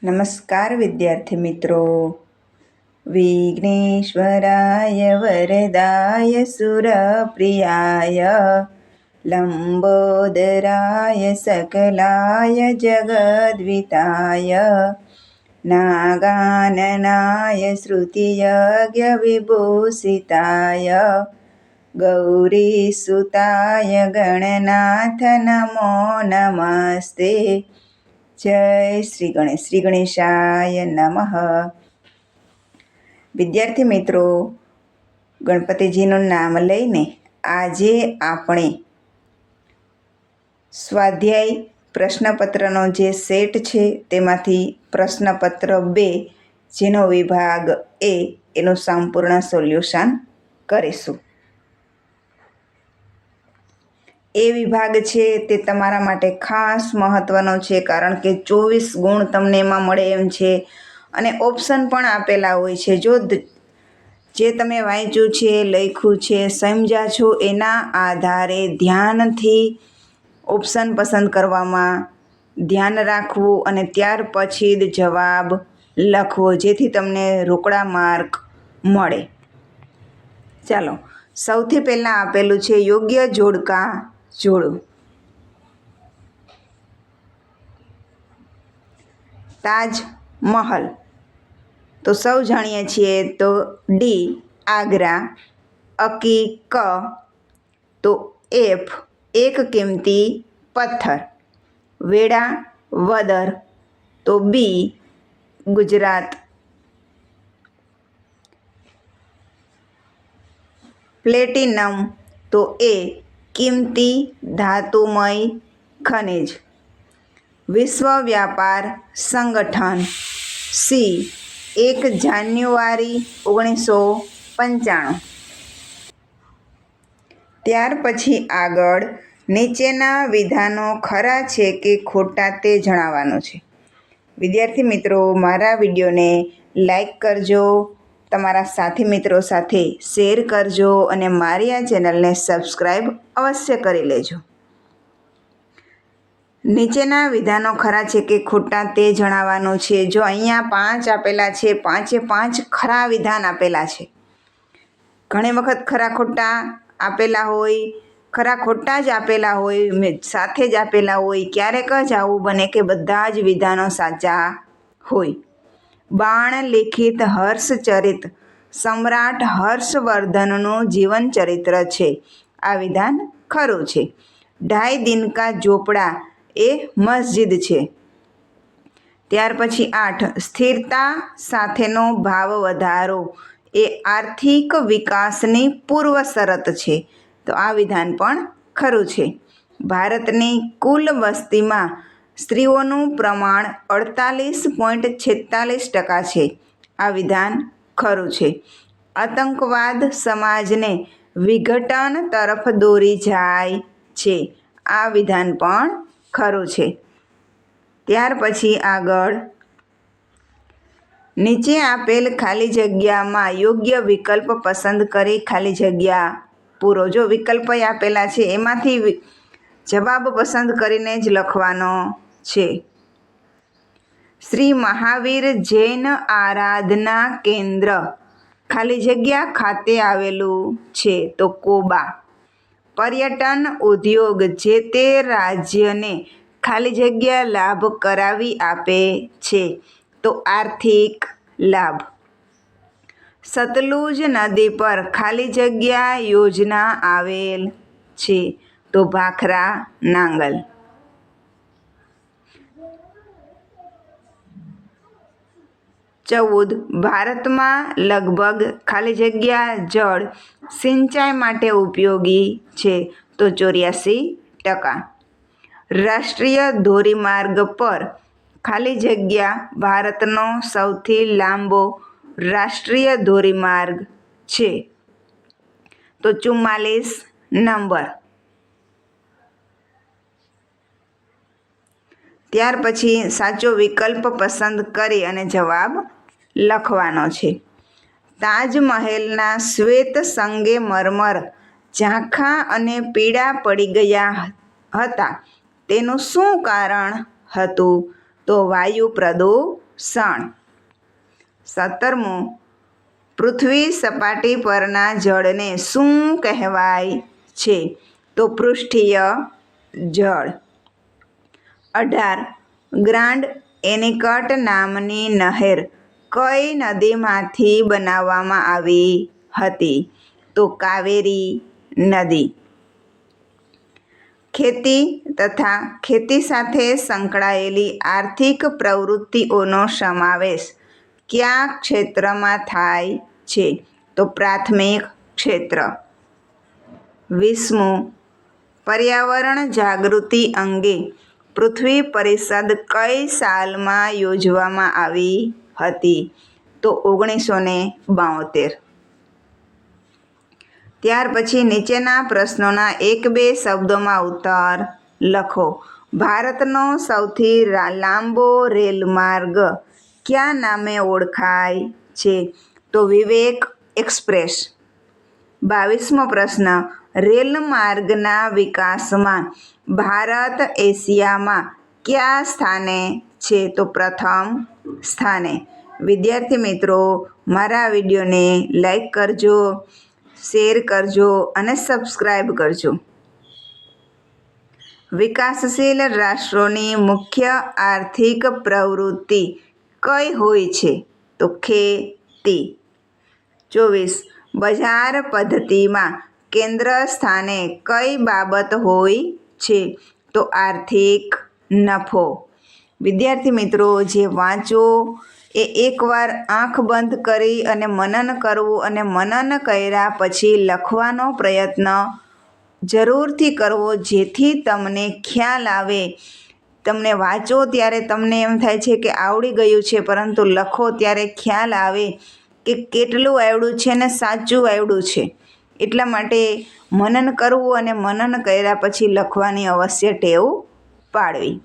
નમસ્કાર વિદ્યાર્થી મિત્રો. વિઘ્નેશ્વરાય વરદાય સુરપ્રિયાય લંબોદરાય સકલાય જગદ્વિતાય નાગાનનાય શ્રુતિયજ્ઞ વિભૂષિતાય ગૌરીસુતાય ગણનાથ નમો નમસ્તે. જય શ્રી ગણેશ. શ્રી ગણેશાય નમઃ. વિદ્યાર્થી મિત્રો, ગણપતિજીનું નામ લઈને આજે આપણે સ્વાધ્યાય પ્રશ્નપત્રનો જે સેટ છે તેમાંથી પ્રશ્નપત્ર 2 જેનો વિભાગ એ એનું સંપૂર્ણ સોલ્યુશન કરીશું. એ વિભાગ છે તે તમારા માટે ખાસ મહત્ત્વનો છે, કારણ કે 24 ગુણ તમને એમાં મળે એમ છે અને ઓપ્શન પણ આપેલા હોય છે. જો જે તમે વાંચ્યું છે, લખ્યું છે, સમજ્યા છો એના આધારે ધ્યાનથી ઓપ્શન પસંદ કરવામાં ધ્યાન રાખવું અને ત્યાર પછી જ જવાબ લખવો, જેથી તમને રોકડા માર્ક મળે. ચાલો, સૌથી પહેલાં આપેલું છે યોગ્ય જોડકા જોડો. તાજમહલ તો સૌ જાણીએ છીએ તો ડી આગ્રા, અકી ક તો એફ એક કિંમતી પથ્થર, વેળાવદર તો બી ગુજરાત, પ્લેટિનમ તો એ કિંમતી ધાતુમય ખનિજ, વિશ્વ વ્યાપાર સંગઠન સી 1 જાન્યુઆરી 1995. ત્યાર પછી આગળ નીચેના વિધાનો ખરા છે કે ખોટા તે જણાવવાનું છે. વિદ્યાર્થી મિત્રો, મારા વિડીયોને લાઈક કરજો, તમારા સાથી મિત્રો સાથે શેર કરજો અને મારી આ ચેનલને સબસ્ક્રાઈબ અવશ્ય કરી લેજો. નીચેના વિધાનો ખરા છે કે ખોટા તે જણાવવાનું છે. જો અહીંયા 5 આપેલા છે, 5 ખરા વિધાન આપેલા છે. ઘણી વખત ખરા ખોટા આપેલા હોય, ખરા ખોટા જ આપેલા હોય, સાથે જ આપેલા હોય. ક્યારેક જ આવું બને કે બધા જ વિધાનો સાચા હોય. બાણ લિખિત હર્ષચરિત સમ્રાટ હર્ષવર્ધનનું જીવન ચરિત્ર છે. આ વિધાન ખરું છે. 2.5 દિન કા ઝોપડા એ મસ્જિદ છે. ત્યાર પછી 8 સ્થિરતા સાથેનો ભાવ વધારો એ આર્થિક વિકાસની પૂર્વ શરત છે. તો આ વિધાન પણ ખરું છે. ભારતની કુલ વસ્તીમાં સ્ત્રીઓનું પ્રમાણ 48.46% છે. આ વિધાન ખરું છે. આતંકવાદ સમાજને વિઘટન તરફ દોરી જાય છે. આ વિધાન પણ ખરું છે. ત્યાર પછી આગળ નીચે આપેલ ખાલી જગ્યામાં યોગ્ય વિકલ્પ પસંદ કરી ખાલી જગ્યા પૂરો. જો વિકલ્પ આપેલા છે એમાંથી જવાબ પસંદ કરીને જ લખવાનો છે. શ્રી મહાવીર જૈન આરાધના કેન્દ્ર ખાલી જગ્યા ખાતે આવેલું છે. તો કોબા. પર્યટન ઉદ્યોગ જે તે રાજ્યને ખાલી જગ્યા લાભ કરાવી આપે છે. તો આર્થિક લાભ. સતલુજ નદી પર ખાલી જગ્યા યોજના આવેલ છે. તો ભાખરા નાંગલ. ભારતમાં લગભગ ખાલી જગ્યા જળ સિંચાઈ માટે ઉપયોગી છે. તો 84%. રાષ્ટ્રીય ધોરીમાર્ગ પર ખાલી જગ્યા ભારતનો સૌથી લાંબો રાષ્ટ્રીય ધોરીમાર્ગ છે. તો 44 નંબર. ત્યાર પછી સાચો વિકલ્પ પસંદ કરી અને જવાબ લખવાનો છે. તાજમહેલના શ્વેત સંગેમરમર ઝાંખા અને પીળા પડી ગયા હતા. તેનું શું કારણ હતું? તો વાયુ પ્રદૂષણ. શણ. 17મું, પૃથ્વી સપાટી પરના જળને શું કહેવાય છે? તો પૃષ્ઠીય જળ. 18, ગ્રાન્ડ એનિકટ નામની નહેર કઈ નદીમાંથી બનાવવામાં આવી હતી? તો કાવેરી નદી. ખેતી તથા ખેતી સાથે સંકળાયેલી આર્થિક પ્રવૃત્તિઓનો સમાવેશ કયા ક્ષેત્રમાં થાય છે? તો પ્રાથમિક ક્ષેત્ર. 20મું, પર્યાવરણ જાગૃતિ અંગે પૃથ્વી પરિષદ કઈ સાલમાં યોજવામાં આવી હતી? તો 1972. ત્યાર પછી નીચેના પ્રશ્નોના 1-2 શબ્દોમાં ઉત્તર લખો. ભારતનો સૌથી લાંબો રેલમાર્ગ કયા નામે ઓળખાય છે? તો વિવેક એક્સપ્રેસ. 22મો પ્રશ્ન, રેલમાર્ગના વિકાસમાં ભારત એશિયામાં કયા સ્થાને છે? તો પ્રથમ સ્થાને. વિદ્યાર્થી મિત્રો, મારા વિડીયોને લાઈક કરજો, શેર કરજો અને સબસ્ક્રાઈબ કરજો. વિકાસશીલ રાષ્ટ્રોની મુખ્ય આર્થિક પ્રવૃત્તિ કઈ હોય છે? તો ખેતી. 24, બજાર પદ્ધતિમાં કેન્દ્ર સ્થાને કઈ બાબત હોય છે? તો આર્થિક નફો. વિદ્યાર્થી મિત્રો, જે વાંચો એ એકવાર આંખ બંધ કરી અને મનન કરવું અને મનન કર્યા પછી લખવાનો પ્રયત્ન જરૂરથી કરવો, જેથી તમને ખ્યાલ આવે. તમને વાંચો ત્યારે તમને એમ થાય છે કે આવડી ગયું છે, પરંતુ લખો ત્યારે ખ્યાલ આવે કે કેટલું આવડ્યું છે ને સાચું આવડ્યું છે. એટલા માટે મનન કરવું અને મનન કર્યા પછી લખવાની અવશ્ય ટેવ પાડવી.